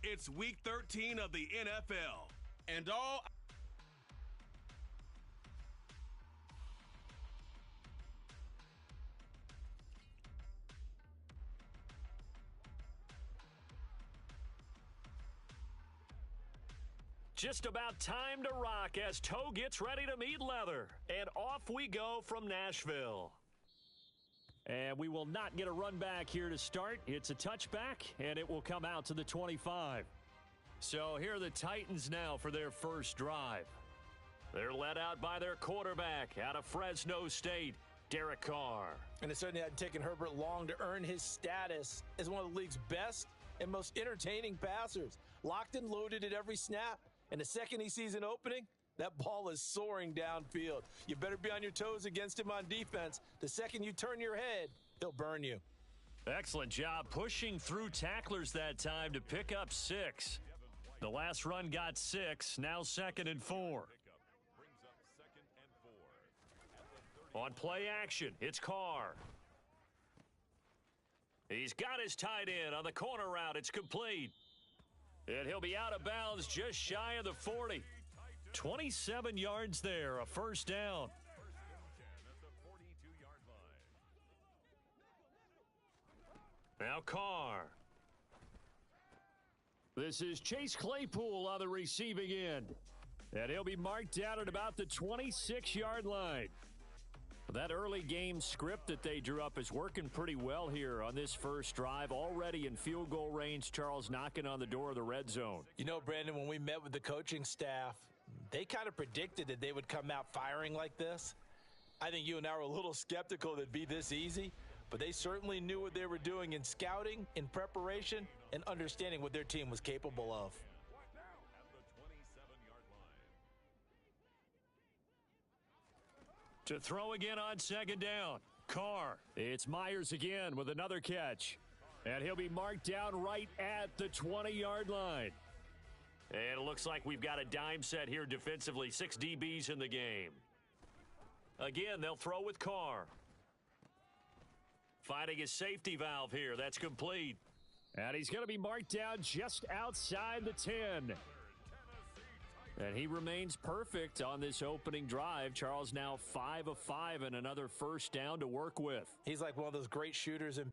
It's Week 13 of the NFL, and all just about time to rock as toe gets ready to meet leather. And off we go from Nashville. And we will not get a run back here to start. It's a touchback, and it will come out to the 25. So here are the Titans now for their first drive. They're led out by their quarterback out of Fresno State, Derek Carr. And it certainly hadn't taken Herbert long to earn his status as one of the league's best and most entertaining passers. Locked and loaded at every snap. And the second he sees an opening, that ball is soaring downfield. You better be on your toes against him on defense. The second you turn your head, he'll burn you. Excellent job pushing through tacklers that time to pick up 6. The last run got 6, now 2nd and 4. On play action, it's Carr. He's got his tight end on the corner route. It's complete. And he'll be out of bounds just shy of the 40. 27 yards there, a first down. Now Carr. This is Chase Claypool on the receiving end. And he'll be marked down at about the 26-yard line. That early game script that they drew up is working pretty well here on this first drive. Already in field goal range, Charles knocking on the door of the red zone. You know, Brandon, when we met with the coaching staff, they kind of predicted that they would come out firing like this. I think you and I were a little skeptical that it'd be this easy, but they certainly knew what they were doing in scouting, in preparation, and understanding what their team was capable of. To throw again on second down, Carr. It's Myers again with another catch. And he'll be marked down right at the 20-yard line. And it looks like we've got a dime set here defensively. 6 DBs in the game. Again, they'll throw with Carr. Finding his safety valve here. That's complete. And he's going to be marked down just outside the 10. And he remains perfect on this opening drive. Charles now 5 of 5 and another first down to work with. He's like one of those great shooters in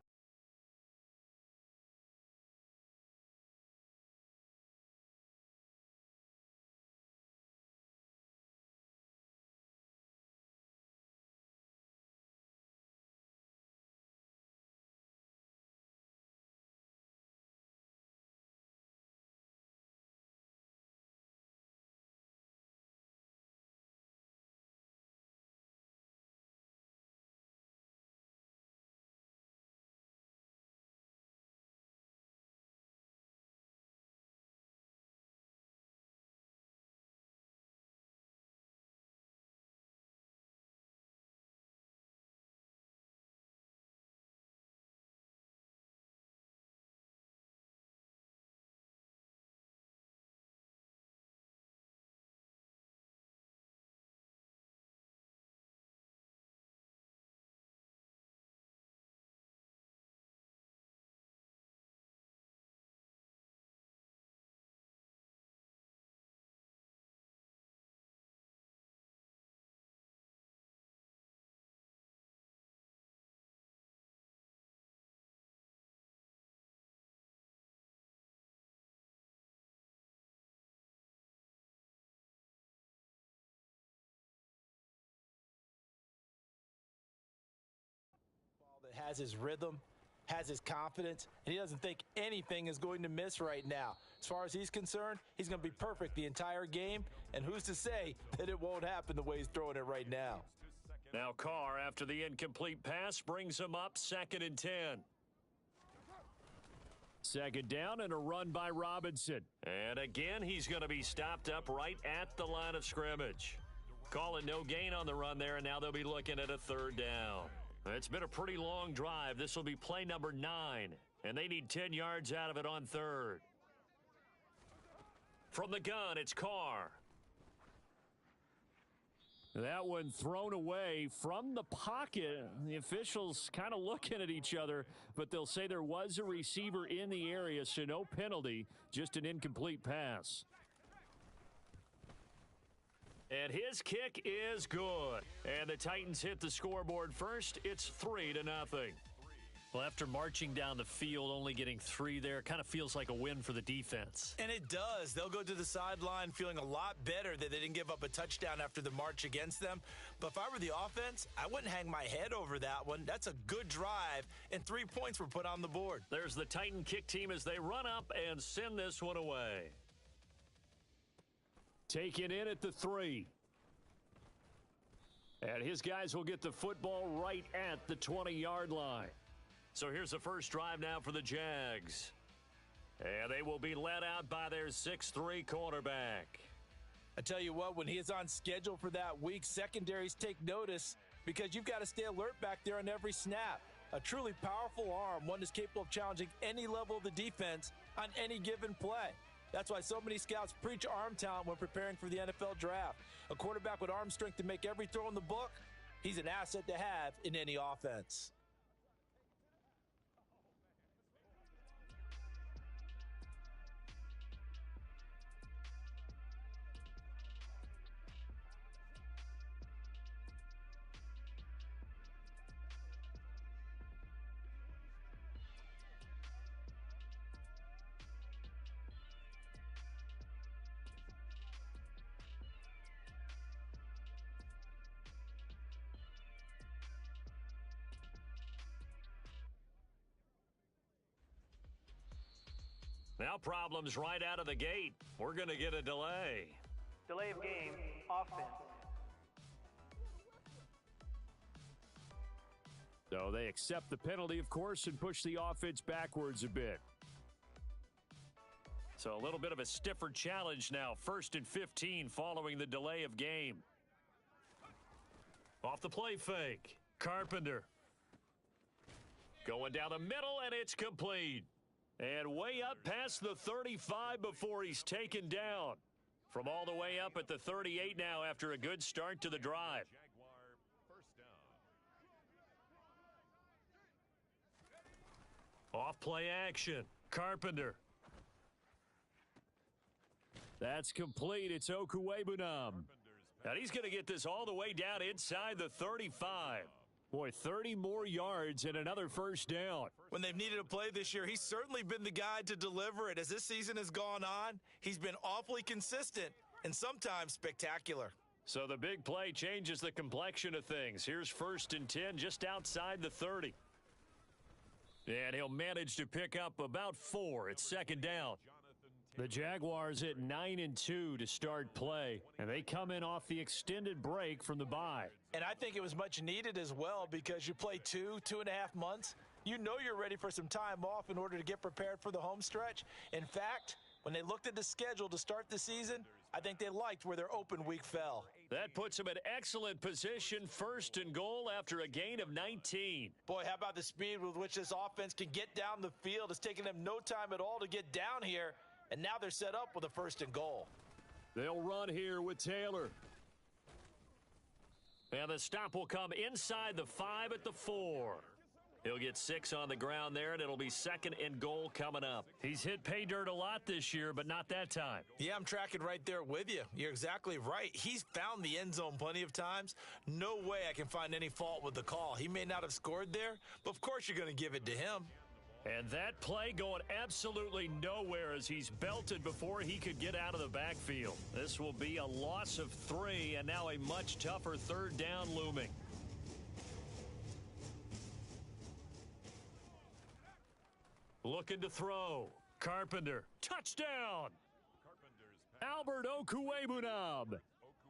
that has his rhythm, has his confidence, and he doesn't think anything is going to miss right now. As far as he's concerned, he's going to be perfect the entire game, and who's to say that it won't happen the way he's throwing it right now. Now Carr, after the incomplete pass, brings him up 2nd and 10. Second down and a run by Robinson. And again, he's going to be stopped up right at the line of scrimmage. Call it no gain on the run there, and now they'll be looking at a 3rd down. It's been a pretty long drive. This will be play number 9, and they need 10 yards out of it on 3rd. From the gun, it's Carr. That one thrown away from the pocket. The officials kind of looking at each other, but they'll say there was a receiver in the area, so no penalty, just an incomplete pass. And his kick is good. And the Titans hit the scoreboard first. It's 3-0. Well, after marching down the field, only getting 3 there, kind of feels like a win for the defense. And it does. They'll go to the sideline feeling a lot better that they didn't give up a touchdown after the march against them. But if I were the offense, I wouldn't hang my head over that one. That's a good drive, and 3 points were put on the board. There's the Titan kick team as they run up and send this one away. Taken in at the 3. And his guys will get the football right at the 20-yard line. So here's the first drive now for the Jags. And they will be led out by their 6'3" quarterback. I tell you what, when he is on schedule for that week, secondaries take notice because you've got to stay alert back there on every snap. A truly powerful arm, one that's capable of challenging any level of the defense on any given play. That's why so many scouts preach arm talent when preparing for the NFL draft. A quarterback with arm strength to make every throw in the book, he's an asset to have in any offense. Now problems right out of the gate. We're going to get a delay. Delay of game, offense. So they accept the penalty, of course, and push the offense backwards a bit. So a little bit of a stiffer challenge now. 1st and 15 following the delay of game. Off the play fake. Carpenter. Going down the middle, and it's complete. And way up past the 35 before he's taken down. From all the way up at the 38 now after a good start to the drive. Off play action. Carpenter. That's complete. It's Okuwebunam. And he's going to get this all the way down inside the 35. Boy, 30 more yards and another first down. When they've needed a play this year, he's certainly been the guy to deliver it. As this season has gone on, he's been awfully consistent and sometimes spectacular. So the big play changes the complexion of things. Here's 1st and 10 just outside the 30. And he'll manage to pick up about 4. It's 2nd down. The Jaguars at 9-2 to start play, and they come in off the extended break from the bye. And I think it was much needed as well because you play 2.5 months. You know you're ready for some time off in order to get prepared for the home stretch. In fact, when they looked at the schedule to start the season, I think they liked where their open week fell. That puts them in excellent position, 1st and goal after a gain of 19. Boy, how about the speed with which this offense can get down the field? It's taken them no time at all to get down here. And now they're set up with a 1st and goal. They'll run here with Taylor. And the stop will come inside the 5 at the 4. He'll get 6 on the ground there, and it'll be 2nd and goal coming up. He's hit pay dirt a lot this year, but not that time. Yeah, I'm tracking right there with you. You're exactly right. He's found the end zone plenty of times. No way I can find any fault with the call. He may not have scored there, but of course you're going to give it to him. And that play going absolutely nowhere as he's belted before he could get out of the backfield. This will be a loss of 3, and now a much tougher 3rd down looming. Looking to throw. Carpenter. Touchdown! Albert Okuwebunam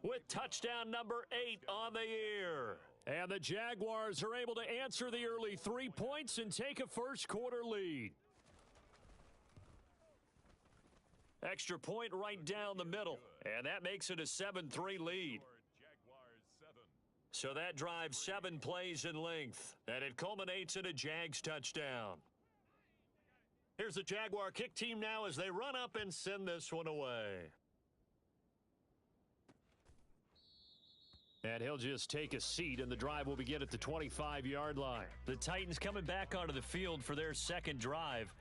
with touchdown number 8 on the year. And the Jaguars are able to answer the early 3 points and take a first quarter lead. Extra point right down the middle, and that makes it a 7-3 lead. So that drives 7 plays in length, and it culminates in a Jags touchdown. Here's the Jaguar kick team now as they run up and send this one away. And he'll just take a seat, and the drive will begin at the 25-yard line. The Titans coming back onto the field for their second drive.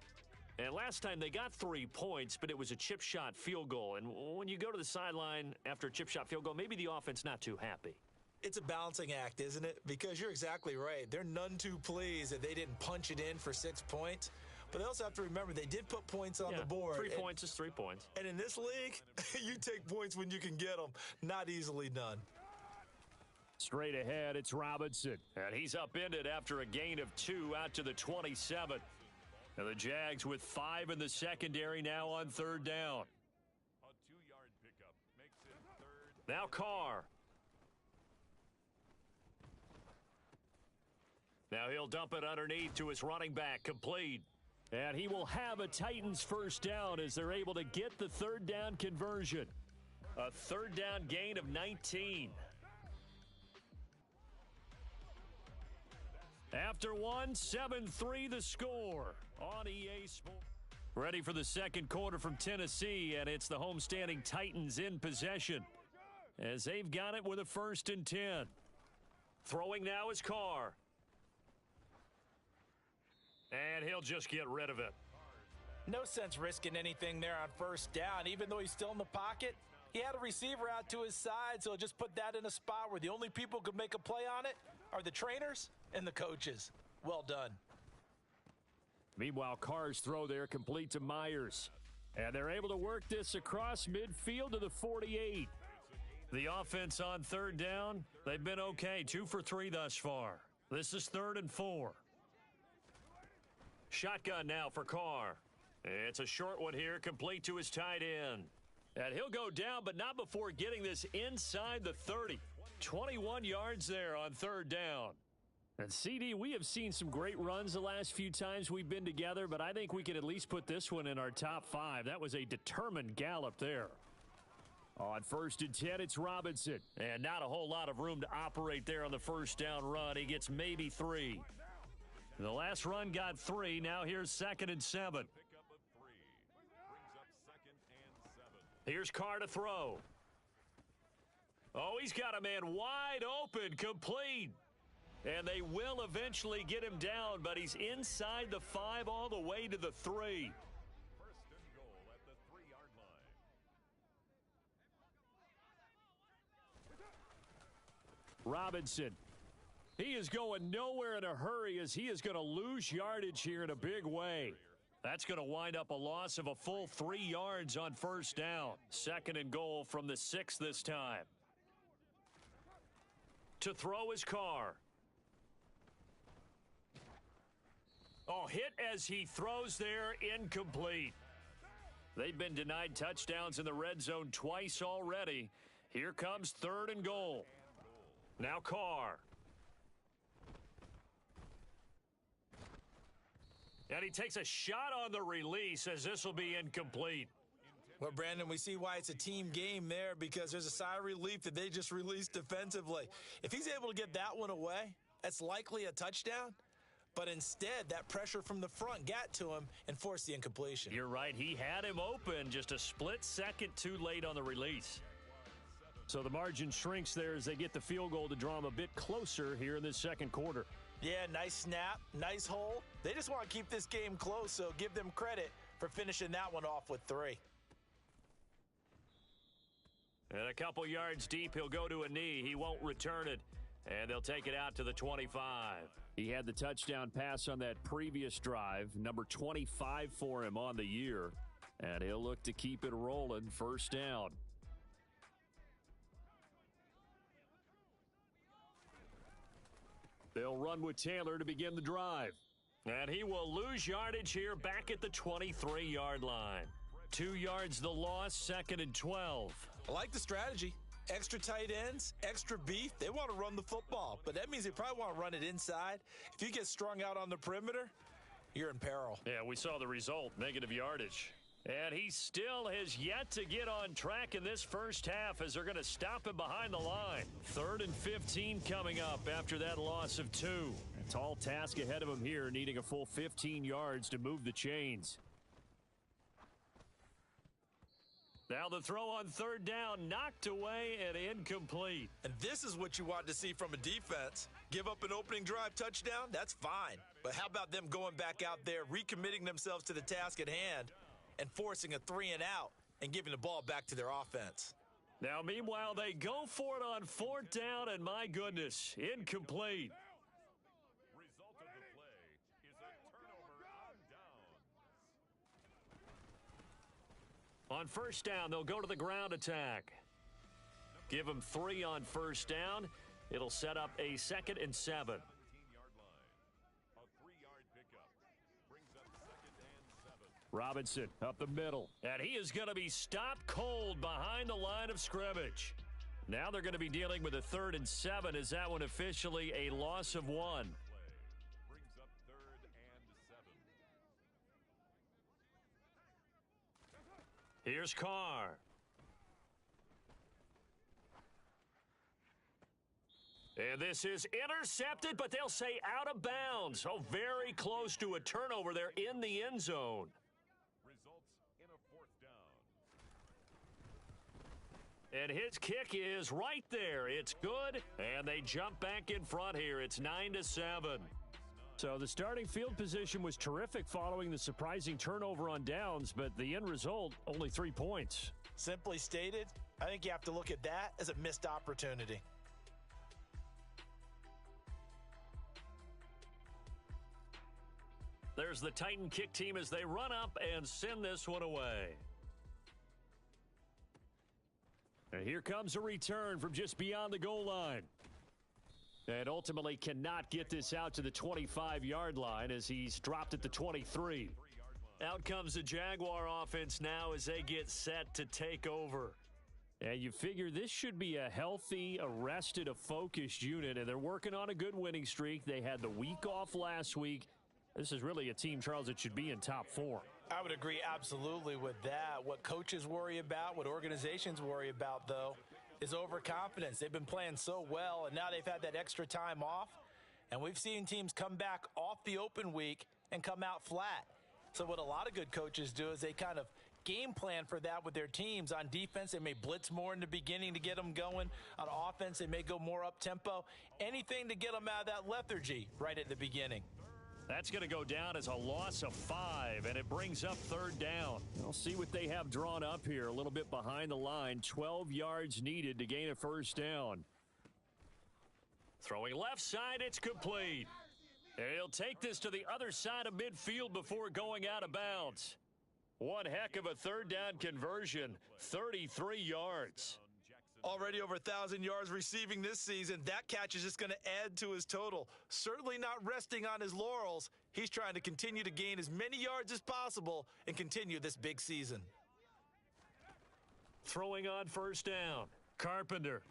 And last time they got 3 points, but it was a chip shot field goal. And when you go to the sideline after a chip shot field goal, maybe the offense not too happy. It's a balancing act, isn't it? Because you're exactly right. They're none too pleased that they didn't punch it in for 6 points. But they also have to remember they did put points on the board. 3 points is 3 points. And in this league, you take points when you can get them. Not easily done. Straight ahead, it's Robinson. And he's upended after a gain of 2 out to the 27. And the Jags with 5 in the secondary now on 3rd down. A 2-yard pickup makes it 3rd. Now Carr. Now he'll dump it underneath to his running back, complete. And he will have a Titans first down as they're able to get the 3rd down conversion. A 3rd down gain of 19. After 1, 7-3 the score on EA Sports. Ready for the second quarter from Tennessee, and it's the homestanding Titans in possession as they've got it with a 1st and 10. Throwing now is Carr. And he'll just get rid of it. No sense risking anything there on 1st down. Even though he's still in the pocket, he had a receiver out to his side, so he'll just put that in a spot where the only people who could make a play on it are the trainers and the coaches. Well done. Meanwhile, Carr's throw there complete to Myers. And they're able to work this across midfield to the 48. The offense on 3rd down, they've been okay. 2 for 3 thus far. This is 3rd and 4. Shotgun now for Carr. It's a short one here, complete to his tight end. And he'll go down, but not before getting this inside the 30. 21 yards there on 3rd down. And CD, we have seen some great runs the last few times we've been together, but I think we can at least put this one in our top 5. That was a determined gallop there. On 1st and 10, it's Robinson. And not a whole lot of room to operate there on the 1st down run. He gets maybe 3. The last run got 3. Now here's 2nd and 7. Pickup of 3 brings up 2nd and 7. Here's Carr to throw. Oh, he's got a man wide open, complete. And they will eventually get him down, but he's inside the 5 all the way to the 3. 1st and goal at the 3-yard line. Robinson. He is going nowhere in a hurry as he is going to lose yardage here in a big way. That's going to wind up a loss of a full 3 yards on 1st down. 2nd and goal from the 6 this time. To throw his Carr. Oh, hit as he throws there, incomplete. They've been denied touchdowns in the red zone twice already. Here comes 3rd and goal. Now Carr. And he takes a shot on the release as this will be incomplete. Well, Brandon, we see why it's a team game there because there's a sigh of relief that they just released defensively. If he's able to get that one away, that's likely a touchdown. But instead, that pressure from the front got to him and forced the incompletion. You're right. He had him open, just a split second too late on the release. So the margin shrinks there as they get the field goal to draw him a bit closer here in this second quarter. Yeah, nice snap, nice hole. They just want to keep this game close, so give them credit for finishing that one off with 3. And a couple yards deep, he'll go to a knee. He won't return it. And they'll take it out to the 25. He had the touchdown pass on that previous drive, number 25 for him on the year. And he'll look to keep it rolling, 1st down. They'll run with Taylor to begin the drive. And he will lose yardage here back at the 23-yard line. 2 yards the loss, 2nd and 12. I like the strategy. Extra tight ends, extra beef. They want to run the football, but that means they probably want to run it inside. If you get strung out on the perimeter, you're in peril. Yeah, we saw the result, negative yardage. And he still has yet to get on track in this first half as they're going to stop him behind the line. 3rd and 15 coming up after that loss of 2. A tall task ahead of him here, needing a full 15 yards to move the chains. Now the throw on third down, knocked away and incomplete. And this is what you want to see from a defense. Give up an opening drive touchdown, that's fine. But how about them going back out there, recommitting themselves to the task at hand, and forcing a 3 and out and giving the ball back to their offense? Now, meanwhile, they go for it on fourth down, and my goodness, incomplete. Result of the play is a turnover on downs. On first down, they'll go to the ground attack. Give them 3 on first down. It'll set up a 2nd and 7. 17-yard line. A 3-yard pickup. Brings up 2nd and 7. Robinson up the middle. And he is going to be stopped cold behind the line of scrimmage. Now they're going to be dealing with a 3rd and 7. Is that one officially a loss of 1? Brings up 3rd and 7. Here's Carr. And this is intercepted, but they'll say out of bounds. Oh, very close to a turnover there in the end zone. Results in a 4th down. And his kick is right there. It's good, and they jump back in front here. It's 9-7. So the starting field position was terrific following the surprising turnover on downs, but the end result, only 3 points. Simply stated, I think you have to look at that as a missed opportunity. There's the Titan kick team as they run up and send this one away. And here comes a return from just beyond the goal line. And ultimately cannot get this out to the 25-yard line as he's dropped at the 23. Out comes the Jaguar offense now as they get set to take over. And you figure this should be a healthy, a focused unit, and they're working on a good winning streak. They had the week off last week. This is really a team, Charles, that should be in top 4. I would agree absolutely with that. What coaches worry about, what organizations worry about, though, is overconfidence. They've been playing so well, and now they've had that extra time off. And we've seen teams come back off the open week and come out flat. So what a lot of good coaches do is they kind of game plan for that with their teams. On defense, they may blitz more in the beginning to get them going. On offense, they may go more up-tempo. Anything to get them out of that lethargy right at the beginning. That's going to go down as a loss of 5, and it brings up 3rd down. We'll see what they have drawn up here. A little bit behind the line. 12 yards needed to gain a 1st down. Throwing left side, it's complete. And he'll take this to the other side of midfield before going out of bounds. One heck of a 3rd down conversion. 33 yards. Already over 1,000 yards receiving this season. That catch is just going to add to his total. Certainly not resting on his laurels. He's trying to continue to gain as many yards as possible and continue this big season. Throwing on 1st down. Carpenter.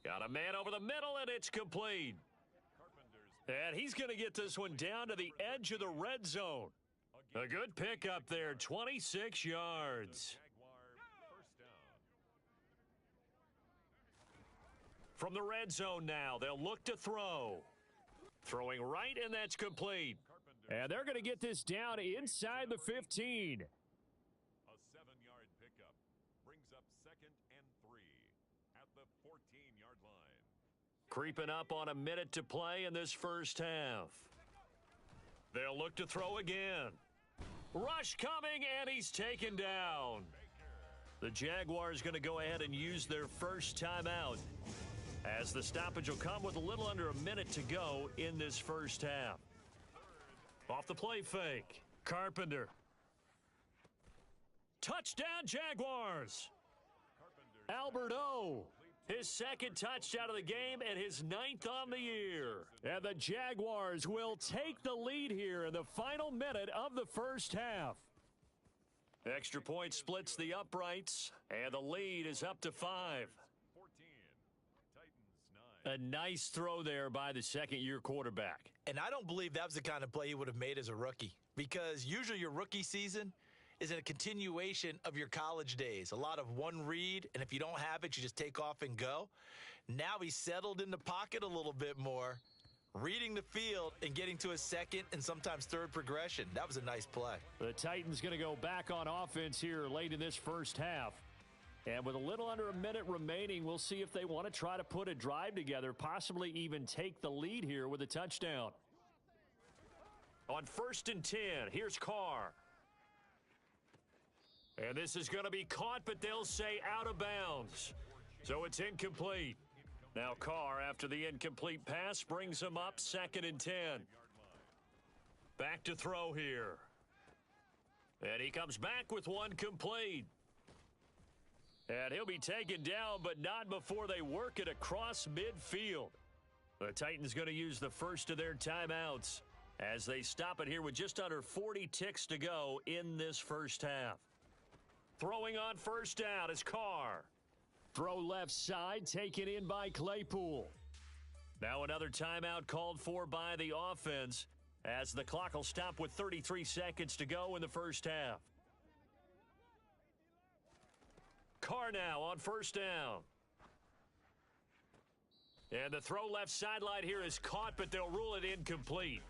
Got a man over the middle, and it's complete. And he's going to get this one down to the edge of the red zone. A good pickup there, 26 yards. From the red zone now, they'll look to throw. Throwing right, and that's complete. And they're going to get this down inside the 15. A 7-yard pickup brings up 2nd and 3 at the 14-yard line. Creeping up on a minute to play in this first half. They'll look to throw again. Rush coming, and he's taken down. The Jaguars going to go ahead and use their first timeout, as the stoppage will come with a little under a minute to go in this first half. Off the play fake. Carpenter. Touchdown, Jaguars. Albert O. His 2nd touchdown of the game and his 9th on the year. And the Jaguars will take the lead here in the final minute of the first half. Extra point splits the uprights, and the lead is up to 5. 14. Titans 9. A nice throw there by the 2nd-year quarterback. And I don't believe that was the kind of play he would have made as a rookie, because usually your rookie season is a continuation of your college days. A lot of one read, and if you don't have it, you just take off and go. Now he's settled in the pocket a little bit more, reading the field and getting to a second and sometimes third progression. That was a nice play. The Titans going to go back on offense here late in this first half. And with a little under a minute remaining, we'll see if they want to try to put a drive together, possibly even take the lead here with a touchdown. On 1st and 10, here's Carr. And this is going to be caught, but they'll say out of bounds. So it's incomplete. Now Carr, after the incomplete pass, brings him up 2nd and 10. Back to throw here. And he comes back with one complete. And he'll be taken down, but not before they work it across midfield. The Titans going to use the first of their timeouts as they stop it here with just under 40 ticks to go in this first half. Throwing on 1st down is Carr. Throw left side, taken in by Claypool. Now another timeout called for by the offense as the clock will stop with 33 seconds to go in the first half. Carr now on 1st down. And the throw left sideline here is caught, but they'll rule it incomplete.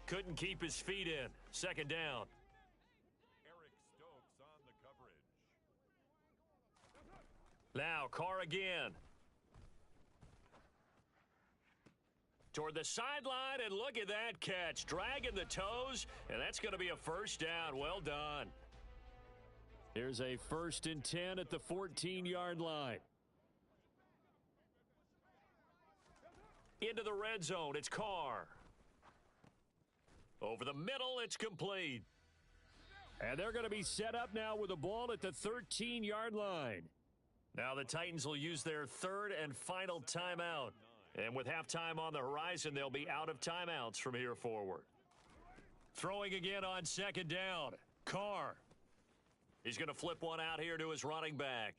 Couldn't keep his feet in. 2nd down. Now Carr again. Toward the sideline, and look at that catch. Dragging the toes, and that's going to be a 1st down. Well done. Here's a 1st and 10 at the 14-yard line. Into the red zone, it's Carr. Over the middle, it's complete. And they're going to be set up now with the ball at the 13-yard line. Now the Titans will use their 3rd and final timeout. And with halftime on the horizon, they'll be out of timeouts from here forward. Throwing again on 2nd down. Carr. He's going to flip one out here to his running back.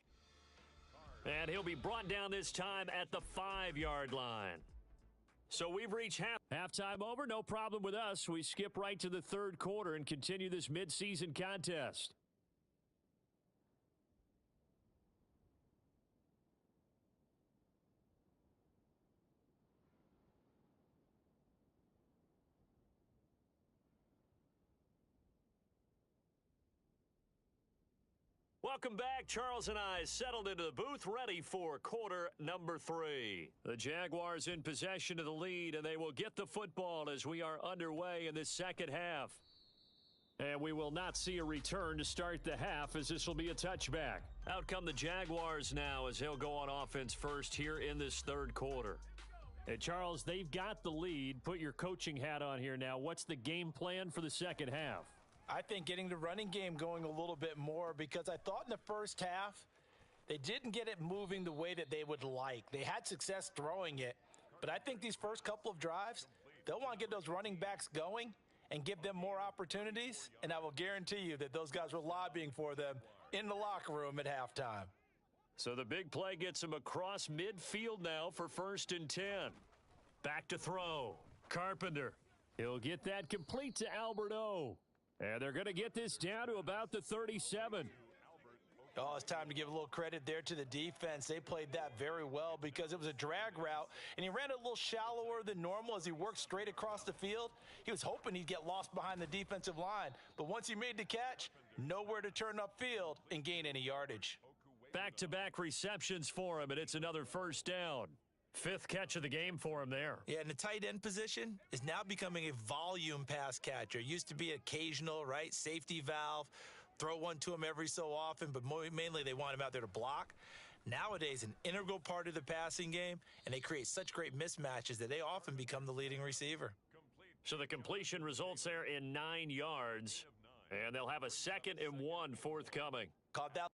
And he'll be brought down this time at the 5-yard line. So we've reached halftime over. No problem with us. We skip right to the 3rd quarter and continue this midseason contest. Welcome back. Charles and I settled into the booth, ready for quarter number 3. The Jaguars in possession of the lead, and they will get the football as we are underway in this second half. And we will not see a return to start the half, as this will be a touchback. Out come the Jaguars now as they'll go on offense first here in this 3rd quarter. Hey, Charles, they've got the lead. Put your coaching hat on here now. What's the game plan for the second half? I think getting the running game going a little bit more, because I thought in the first half they didn't get it moving the way that they would like. They had success throwing it, but I think these first couple of drives, they'll want to get those running backs going and give them more opportunities, and I will guarantee you that those guys were lobbying for them in the locker room at halftime. So the big play gets him across midfield now for 1st and 10. Back to throw. Carpenter. He'll get that complete to Albert O. And they're going to get this down to about the 37. Oh, it's time to give a little credit there to the defense. They played that very well because it was a drag route, and he ran it a little shallower than normal as he worked straight across the field. He was hoping he'd get lost behind the defensive line, but once he made the catch, nowhere to turn upfield and gain any yardage. Back-to-back receptions for him, and it's another 1st down. 5th catch of the game for him there. Yeah, and the tight end position is now becoming a volume pass catcher. Used to be occasional, right? Safety valve, throw one to him every so often, but mainly they want him out there to block. Nowadays, an integral part of the passing game, and they create such great mismatches that they often become the leading receiver. So the completion results there in 9 yards, and they'll have a 2nd and 1 forthcoming. Caught that.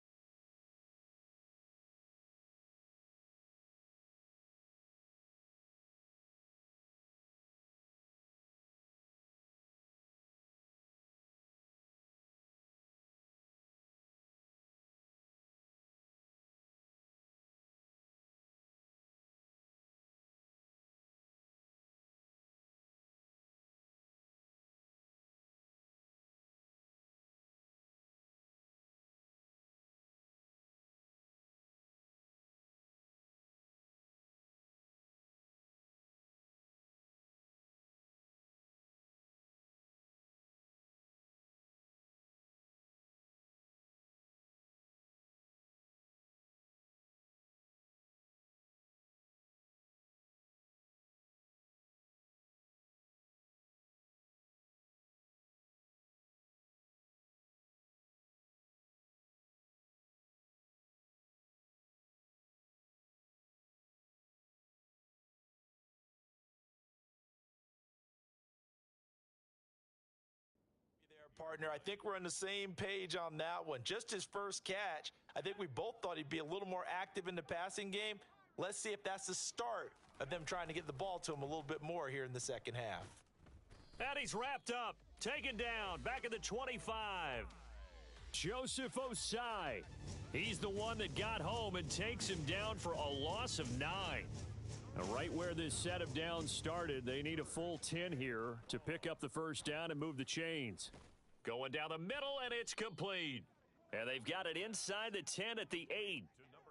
partner. I think we're on the same page on that one. Just his first catch, I think we both thought he'd be a little more active in the passing game. Let's see if that's the start of them trying to get the ball to him a little bit more here in the second half. And he's wrapped up, taken down, back at the 25. Joseph Osai. He's the one that got home and takes him down for a loss of 9. Now, right where this set of downs started, they need a full 10 here to pick up the first down and move the chains. Going down the middle, and it's complete. And they've got it inside the 10 at the 8.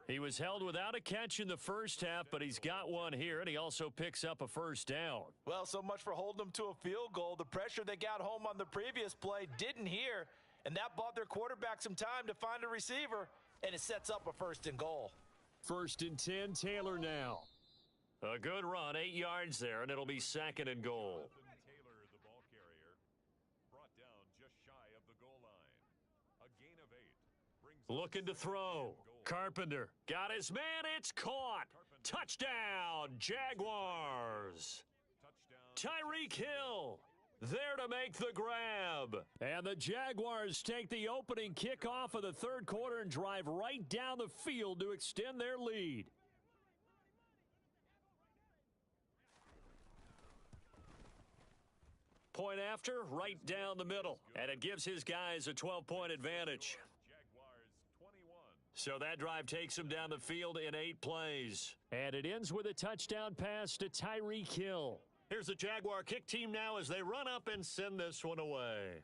He was held without a catch in the first half, but he's got one here, and he also picks up a first down. Well, so much for holding them to a field goal. The pressure they got home on the previous play didn't hear, and that bought their quarterback some time to find a receiver, and it sets up a first and goal. First and 10, Taylor now. A good run, 8 yards there, and it'll be second and goal. Taylor, the ball carrier, brought down just shy of the goal line. A gain of 8 brings Looking to throw. goal. Carpenter got his man. It's caught. Touchdown, Jaguars. Touchdown. Tyreek Hill there to make the grab. And the Jaguars take the opening kickoff of the third quarter and drive right down the field to extend their lead. Point after, right down the middle. And it gives his guys a 12-point advantage. Jaguars 21. So that drive takes him down the field in 8 plays. And it ends with a touchdown pass to Tyreek Hill. Here's the Jaguar kick team now as they run up and send this one away.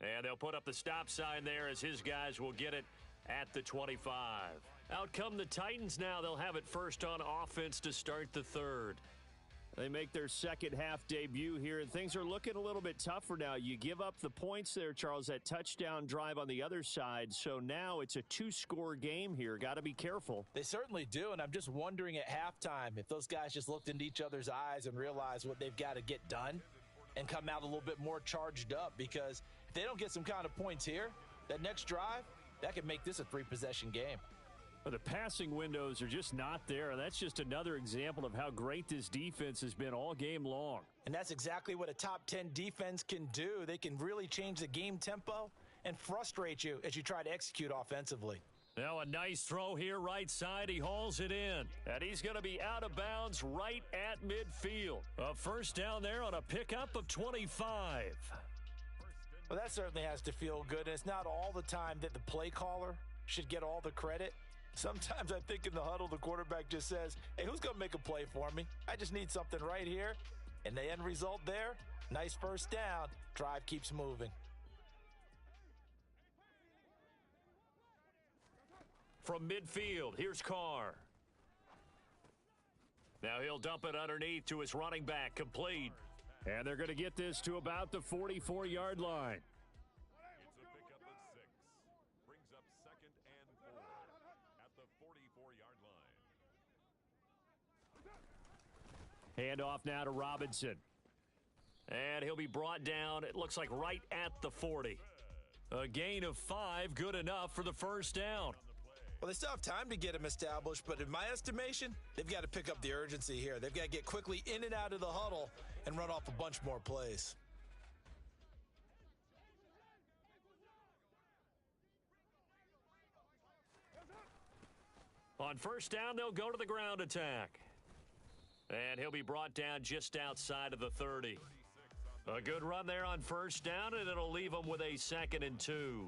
And they'll put up the stop sign there as his guys will get it at the 25. Out come the Titans now. They'll have it first on offense to start the third. They make their second half debut here, and things are looking a little bit tougher now. You give up the points there, Charles, that touchdown drive on the other side. So now it's a 2-score game here. Got to be careful. They certainly do, and I'm just wondering at halftime if those guys just looked into each other's eyes and realized what they've got to get done and come out a little bit more charged up, because if they don't get some kind of points here, that next drive, that could make this a 3-possession game. Well, the passing windows are just not there. That's just another example of how great this defense has been all game long. And that's exactly what a top 10 defense can do. They can really change the game tempo and frustrate you as you try to execute offensively. Now a nice throw here right side. He hauls it in. And he's going to be out of bounds right at midfield. A first down there on a pickup of 25. Well, that certainly has to feel good. And it's not all the time that the play caller should get all the credit. Sometimes I think in the huddle, the quarterback just says, hey, who's going to make a play for me? I just need something right here. And the end result there, nice first down. Drive keeps moving. From midfield, here's Carr. Now he'll dump it underneath to his running back, complete. And they're going to get this to about the 44-yard line. It's a pickup of 6. Brings up second and 4 at the 44-yard line. Handoff now to Robinson. And he'll be brought down, it looks like right at the 40. A gain of 5, good enough for the first down. Well, they still have time to get him established, but in my estimation, they've got to pick up the urgency here. They've got to get quickly in and out of the huddle and run off a bunch more plays. On first down, they'll go to the ground attack. And he'll be brought down just outside of the 30. A good run there on first down, and it'll leave them with a 2nd and 2.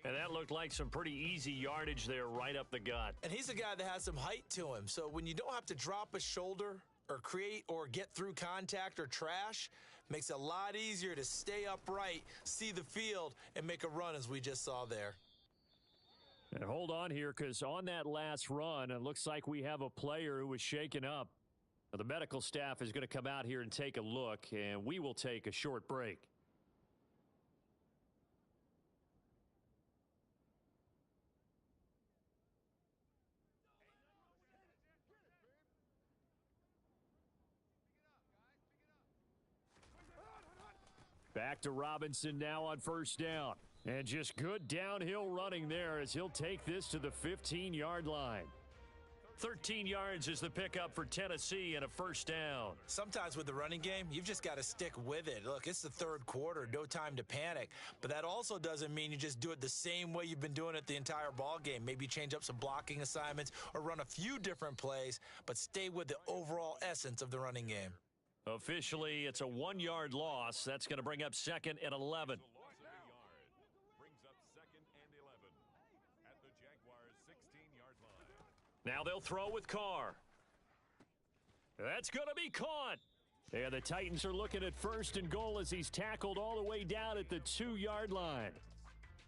And that looked like some pretty easy yardage there right up the gut. And he's a guy that has some height to him. So when you don't have to drop a shoulder or create or get through contact or trash, makes it a lot easier to stay upright, see the field, and make a run as we just saw there. And hold on here, because on that last run, it looks like we have a player who was shaken up. Now, the medical staff is going to come out here and take a look, and we will take a short break. Back to Robinson now on first down. And just good downhill running there as he'll take this to the 15-yard line. 13 yards is the pickup for Tennessee and a first down. Sometimes with the running game, you've just got to stick with it. Look, it's the third quarter, no time to panic. But that also doesn't mean you just do it the same way you've been doing it the entire ball game. Maybe change up some blocking assignments or run a few different plays, but stay with the overall essence of the running game. Officially, it's a 1-yard loss. That's going to bring up 2nd and 11. Loss of a yard. Brings up 2nd and 11 at the Jaguars' 16-yard line. Now they'll throw with Carr. That's going to be caught. And the Titans are looking at 1st and goal as he's tackled all the way down at the 2-yard line.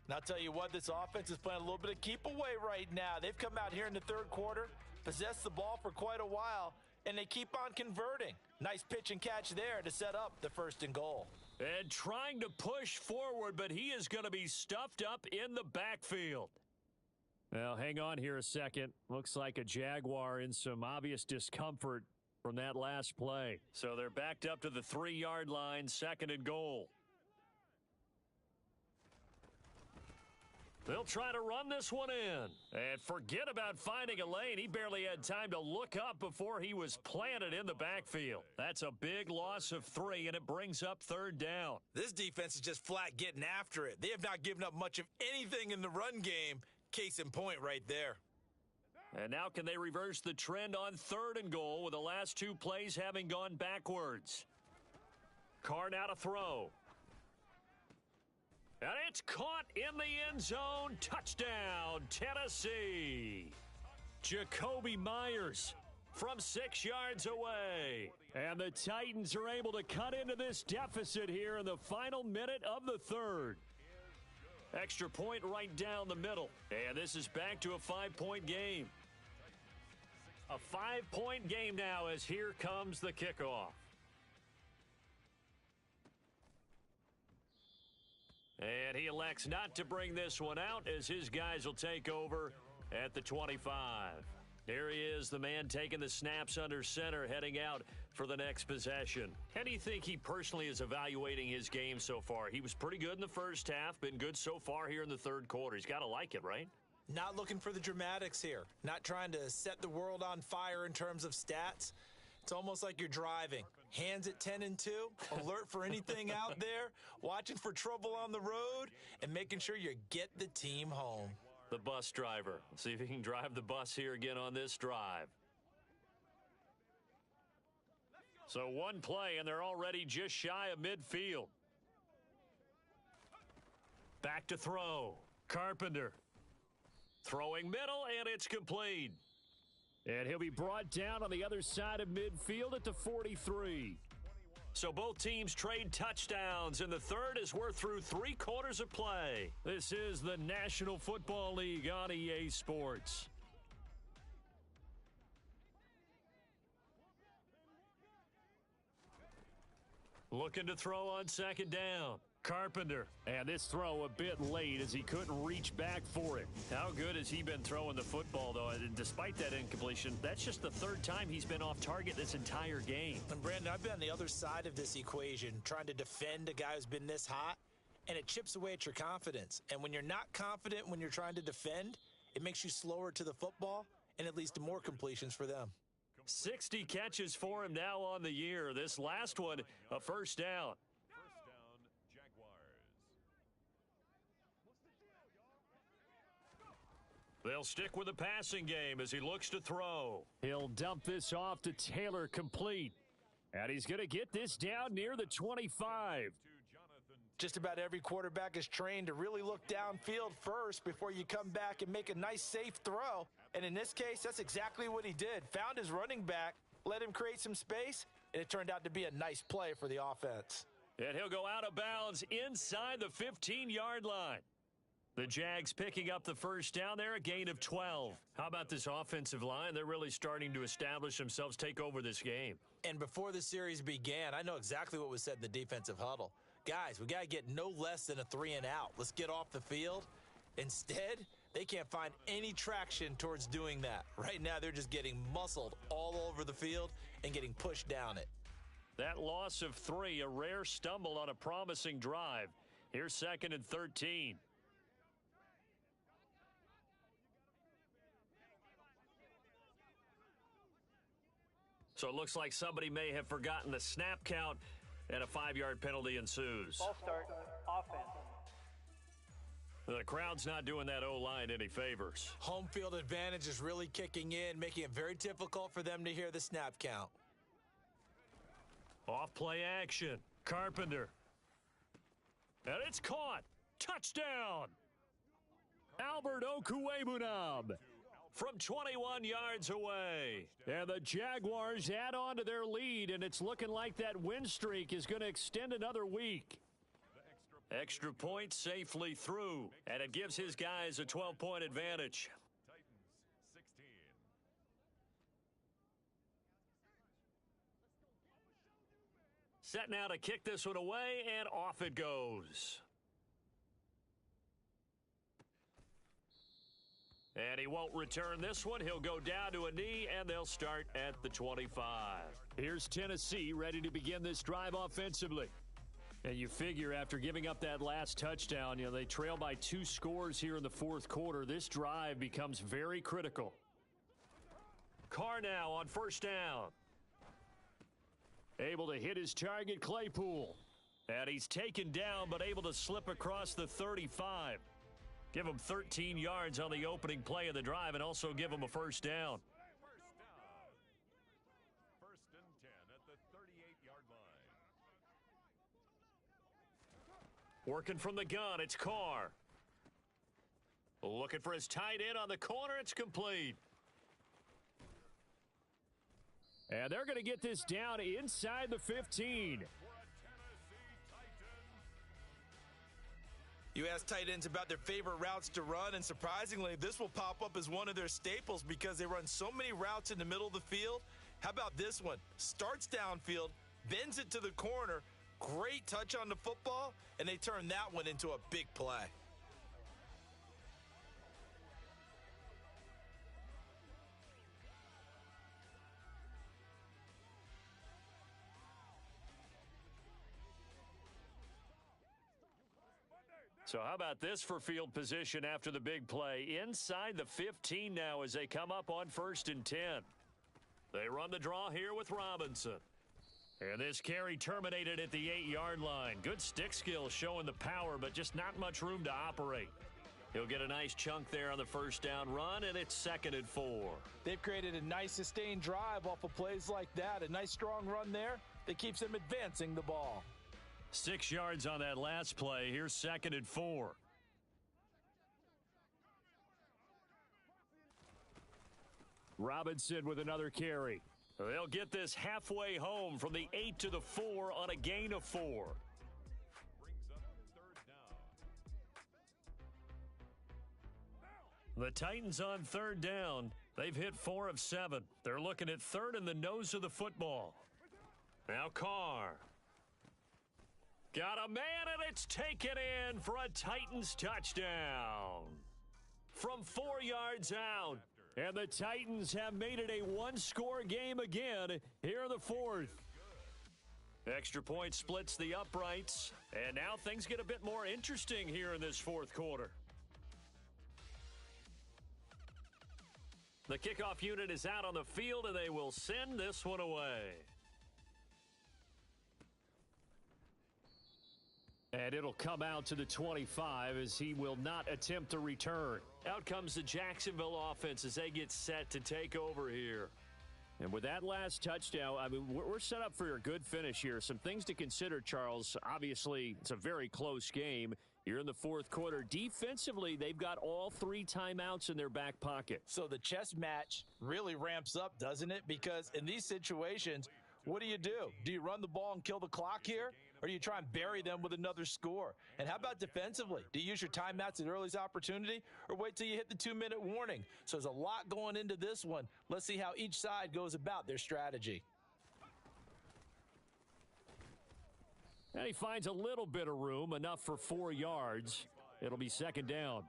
And I'll tell you what, this offense is playing a little bit of keep away right now. They've come out here in the third quarter, possessed the ball for quite a while, and they keep on converting. Nice pitch and catch there to set up the 1st and goal. And trying to push forward, but he is going to be stuffed up in the backfield. Now, hang on here a second. Looks like a Jaguar in some obvious discomfort from that last play. So they're backed up to the 3-yard line, 2nd and goal. They'll try to run this one in. And forget about finding a lane. He barely had time to look up before he was planted in the backfield. That's a big loss of 3, and it brings up 3rd down. This defense is just flat getting after it. They have not given up much of anything in the run game. Case in point right there. And now can they reverse the trend on 3rd and goal with the last 2 plays having gone backwards? Carr now to throw. And it's caught in the end zone. Touchdown, Tennessee. Jacoby Myers from 6 yards away. And the Titans are able to cut into this deficit here in the final minute of the 3rd. Extra point right down the middle. And this is back to a 5-point game. A 5-point game now as here comes the kickoff. And he elects not to bring this one out as his guys will take over at the 25. There he is, the man taking the snaps under center, heading out for the next possession. How do you think he personally is evaluating his game so far? He was pretty good in the first half, been good so far here in the 3rd quarter. He's got to like it, right? Not looking for the dramatics here. Not trying to set the world on fire in terms of stats. It's almost like you're driving. Hands at 10 and 2, alert for anything out there, watching for trouble on the road, and making sure you get the team home. The bus driver. Let's see if he can drive the bus here again on this drive. So 1 play, and they're already just shy of midfield. Back to throw. Carpenter. Throwing middle, and it's complete. And he'll be brought down on the other side of midfield at the 43. So both teams trade touchdowns, and the 3rd as we're through 3 quarters of play. This is the National Football League on EA Sports. Looking to throw on 2nd down. Carpenter. And this throw a bit late as he couldn't reach back for it. How good has he been throwing the football, though? And despite that incompletion, that's just the 3rd time he's been off target this entire game. And Brandon, I've been on the other side of this equation, trying to defend a guy who's been this hot, and it chips away at your confidence. And when you're not confident when you're trying to defend, it makes you slower to the football, and it leads to more completions for them. 60 catches for him now on the year. This last one, a 1st down. They'll stick with the passing game as he looks to throw. He'll dump this off to Taylor, complete. And he's going to get this down near the 25. Just about every quarterback is trained to really look downfield first before you come back and make a nice, safe throw. And in this case, that's exactly what he did. Found his running back, let him create some space, and it turned out to be a nice play for the offense. And he'll go out of bounds inside the 15-yard line. The Jags picking up the 1st down there, a gain of 12. How about this offensive line? They're really starting to establish themselves, take over this game. And before the series began, I know exactly what was said in the defensive huddle. Guys, we got to get no less than a 3 and out. Let's get off the field. Instead, they can't find any traction towards doing that. Right now, they're just getting muscled all over the field and getting pushed down it. That loss of 3, a rare stumble on a promising drive. Here's 2nd and 13. So it looks like somebody may have forgotten the snap count, and a 5-yard penalty ensues. Ball start, offense. The crowd's not doing that O-line any favors. Home field advantage is really kicking in, making it very difficult for them to hear the snap count. Off play action. Carpenter. And it's caught. Touchdown. Albert Okwuegbunam from 21 yards away. And the Jaguars add on to their lead, and it's looking like that win streak is going to extend another week. Extra point safely through, and it gives his guys a 12-point advantage. Titans 16. Set now to kick this one away, and off it goes. And he won't return this one. He'll go down to a knee, and they'll start at the 25. Here's Tennessee ready to begin this drive offensively. And you figure after giving up that last touchdown, they trail by 2 scores here in the fourth quarter. This drive becomes very critical. Carr now on first down. Able to hit his target, Claypool. And he's taken down, but able to slip across the 35. Give him 13 yards on the opening play of the drive and also give him a first down. First and 10 at the 38-yard line. Working from the gun, it's Carr. Looking for his tight end on the corner, it's complete. And they're going to get this down inside the 15. You ask tight ends about their favorite routes to run, and surprisingly, this will pop up as one of their staples because they run so many routes in the middle of the field. How about this one? Starts downfield, bends it to the corner, great touch on the football, and they turn that one into a big play. So how about this for field position after the big play? Inside the 15 now as they come up on first and 10. They run the draw here with Robinson. And this carry terminated at the 8-yard line. Good stick skill showing the power, but just not much room to operate. He'll get a nice chunk there on the first down run, and it's 2nd and 4. They've created a nice sustained drive off of plays like that. A nice strong run there that keeps them advancing the ball. 6 yards on that last play. Here's 2nd and 4. Robinson with another carry. They'll get this halfway home from the 8 to the 4 on a gain of 4. Brings up third down. The Titans on third down. They've hit 4 of 7. They're looking at third in the nose of the football. Now Carr. Got a man, and it's taken in for a Titans touchdown. From 4 yards out. And the Titans have made it a one-score game again here in the fourth. Extra point splits the uprights. And now things get a bit more interesting here in this fourth quarter. The kickoff unit is out on the field, and they will send this one away. And it'll come out to the 25 as he will not attempt to return. Out comes the Jacksonville offense as they get set to take over here. And with that last touchdown, I mean, we're set up for a good finish here. Some things to consider, Charles. Obviously, it's a very close game. You're in the fourth quarter. Defensively, they've got all 3 timeouts in their back pocket. So the chess match really ramps up, doesn't it? Because in these situations, what do? Do you run the ball and kill the clock here? Or do you try and bury them with another score? And how about defensively? Do you use your timeouts at earliest opportunity or wait till you hit the 2-minute warning? So there's a lot going into this one. Let's see how each side goes about their strategy. And he finds a little bit of room, enough for 4 yards. It'll be 2nd down.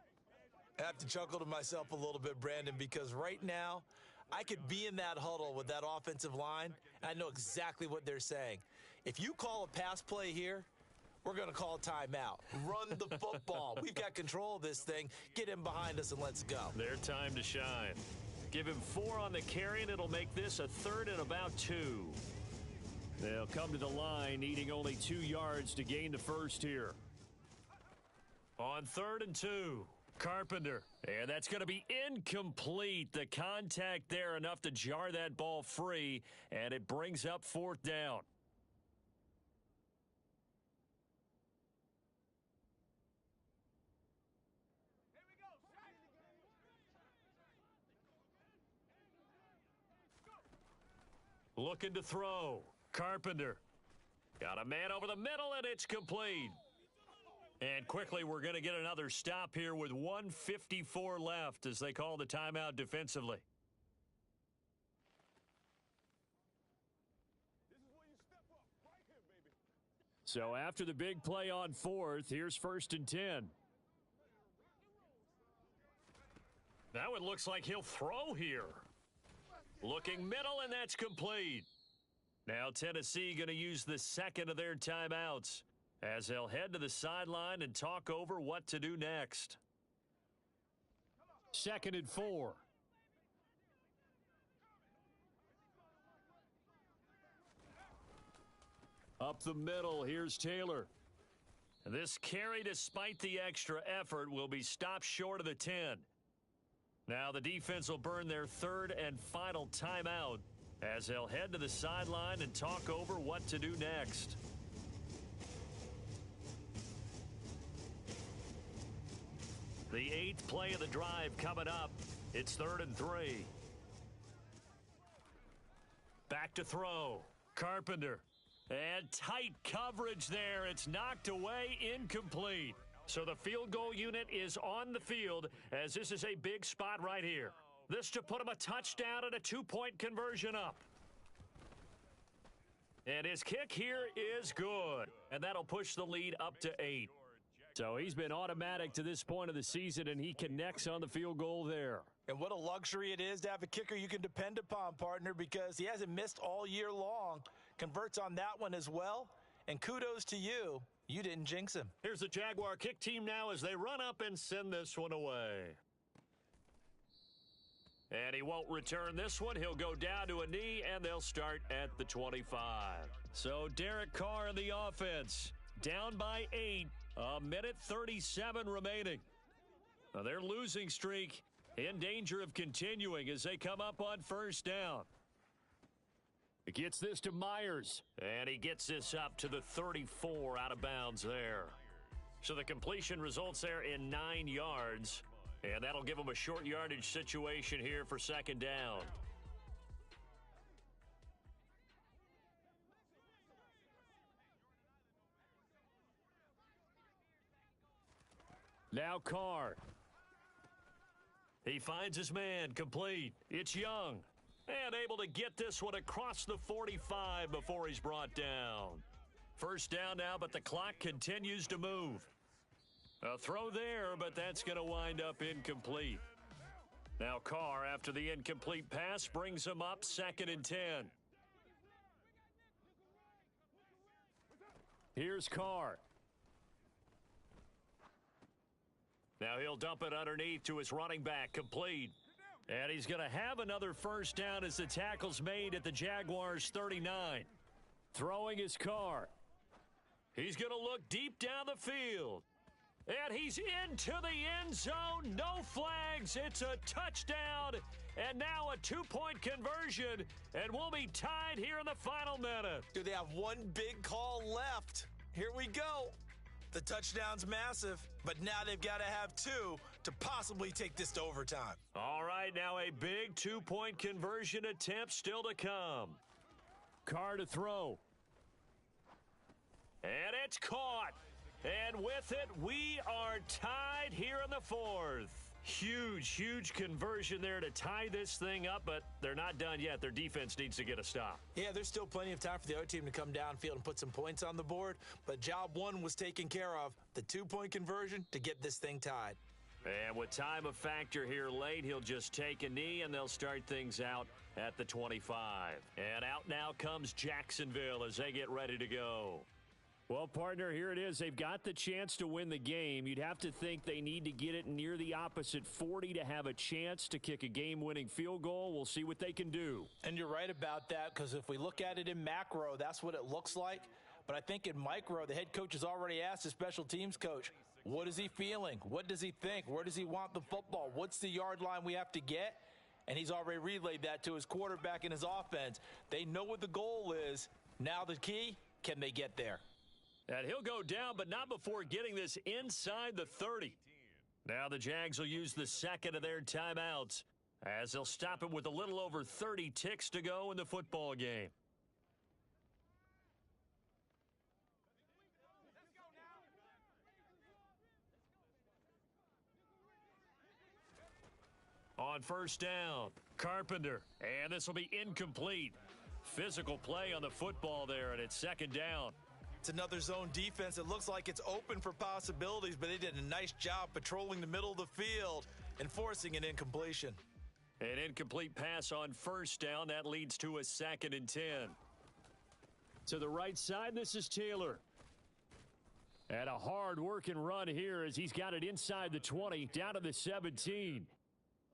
I have to chuckle to myself a little bit, Brandon, because right now I could be in that huddle with that offensive line, and I know exactly what they're saying. If you call a pass play here, we're going to call a timeout. Run the football. We've got control of this thing. Get in behind us and let's go. Their time to shine. Give him 4 on the carry, and it'll make this a 3rd and about 2. They'll come to the line, needing only 2 yards to gain the first here. On 3rd and 2, Carpenter. And that's going to be incomplete. The contact there enough to jar that ball free, and it brings up 4th down. Looking to throw. Carpenter. Got a man over the middle, and it's complete. And quickly, we're going to get another stop here with 1:54 left as they call the timeout defensively. So after the big play on 4th, here's 1st and 10. Now it looks like he'll throw here. Looking middle, and that's complete. Now Tennessee going to use the second of their timeouts as they'll head to the sideline and talk over what to do next. 2nd and 4. Up the middle, here's Taylor. This carry, despite the extra effort, will be stopped short of the 10. Now the defense will burn their 3rd and final timeout as they'll head to the sideline and talk over what to do next. The 8th play of the drive coming up. It's 3rd and 3. Back to throw. Carpenter. And tight coverage there. It's knocked away, incomplete. So the field goal unit is on the field as this is a big spot right here. This to put him a touchdown and a 2-point conversion up. And his kick here is good. And that'll push the lead up to 8. So he's been automatic to this point of the season, and he connects on the field goal there. And what a luxury it is to have a kicker you can depend upon, partner, because he hasn't missed all year long. Converts on that one as well. And kudos to you. You didn't jinx him. Here's the Jaguar kick team now as they run up and send this one away. And he won't return this one. He'll go down to a knee, and they'll start at the 25. So Derek Carr in the offense. Down by 8. A minute 37 remaining. Now their losing streak in danger of continuing as they come up on 1st down. He gets this to Myers, and he gets this up to the 34 out of bounds there. So the completion results there in 9 yards, and that'll give them a short yardage situation here for 2nd down. Now Carr. He finds his man, complete. It's Young. And able to get this one across the 45 before he's brought down. 1st down now, but the clock continues to move. A throw there, but that's going to wind up incomplete. Now Carr, after the incomplete pass, brings him up 2nd and 10. Here's Carr. Now he'll dump it underneath to his running back, complete. And he's going to have another 1st down as the tackle's made at the Jaguars' 39. Throwing his Carr. He's going to look deep down the field. And he's into the end zone. No flags. It's a touchdown. And now a 2-point conversion. And we'll be tied here in the final minute. Do they have one big call left? Here we go. The touchdown's massive, but now they've got to have 2 to possibly take this to overtime. All right, now a big 2-point conversion attempt still to come. Carr to throw. And it's caught. And with it, we are tied here in the 4th. Huge conversion there to tie this thing up, but they're not done yet. Their defense needs to get a stop. Yeah, there's still plenty of time for the other team to come downfield and put some points on the board, but job 1 was taken care of. The 2-point conversion to get this thing tied. And with time a factor here late, he'll just take a knee, and they'll start things out at the 25. And out now comes Jacksonville as they get ready to go. Well, partner, here it is. They've got the chance to win the game. You'd have to think they need to get it near the opposite 40 to have a chance to kick a game-winning field goal. We'll see what they can do. And you're right about that, because if we look at it in macro, that's what it looks like. But I think in micro, the head coach has already asked the special teams coach, what is he feeling? What does he think? Where does he want the football? What's the yard line we have to get? And he's already relayed that to his quarterback and his offense. They know what the goal is. Now the key, can they get there? And he'll go down, but not before getting this inside the 30. Now the Jags will use the second of their timeouts as they'll stop it with a little over 30 ticks to go in the football game. On first down, Carpenter, and this will be incomplete. Physical play on the football there, and it's second down. It's another zone defense. It looks like it's open for possibilities, but they did a nice job patrolling the middle of the field and forcing an incompletion. An incomplete pass on first down. That leads to a 2nd and 10. To the right side, this is Taylor. And a hard-working run here as he's got it inside the 20, down to the 17.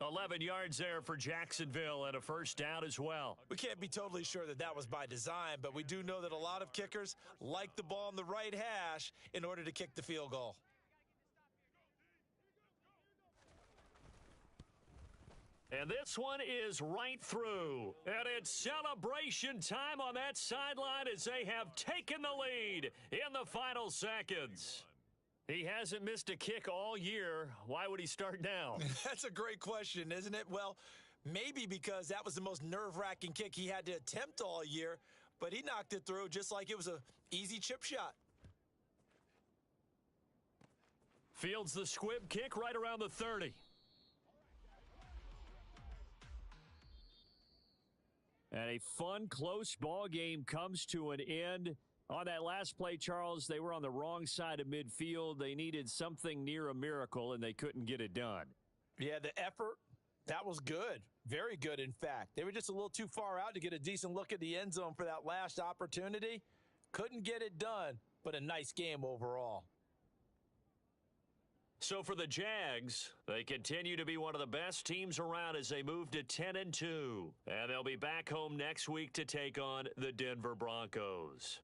11 yards there for Jacksonville and a first down as well. We can't be totally sure that that was by design, but we do know that a lot of kickers like the ball on the right hash in order to kick the field goal. And this one is right through. And it's celebration time on that sideline as they have taken the lead in the final seconds. He hasn't missed a kick all year. Why would he start now? That's a great question, isn't it? Well, maybe because that was the most nerve-wracking kick he had to attempt all year, but he knocked it through just like it was an easy chip shot. Fields the squib kick right around the 30. And a fun, close ball game comes to an end. On that last play, Charles, they were on the wrong side of midfield. They needed something near a miracle, and they couldn't get it done. Yeah, the effort, that was good. Very good, in fact. They were just a little too far out to get a decent look at the end zone for that last opportunity. Couldn't get it done, but a nice game overall. So for the Jags, they continue to be one of the best teams around as they move to 10-2. And they'll be back home next week to take on the Denver Broncos.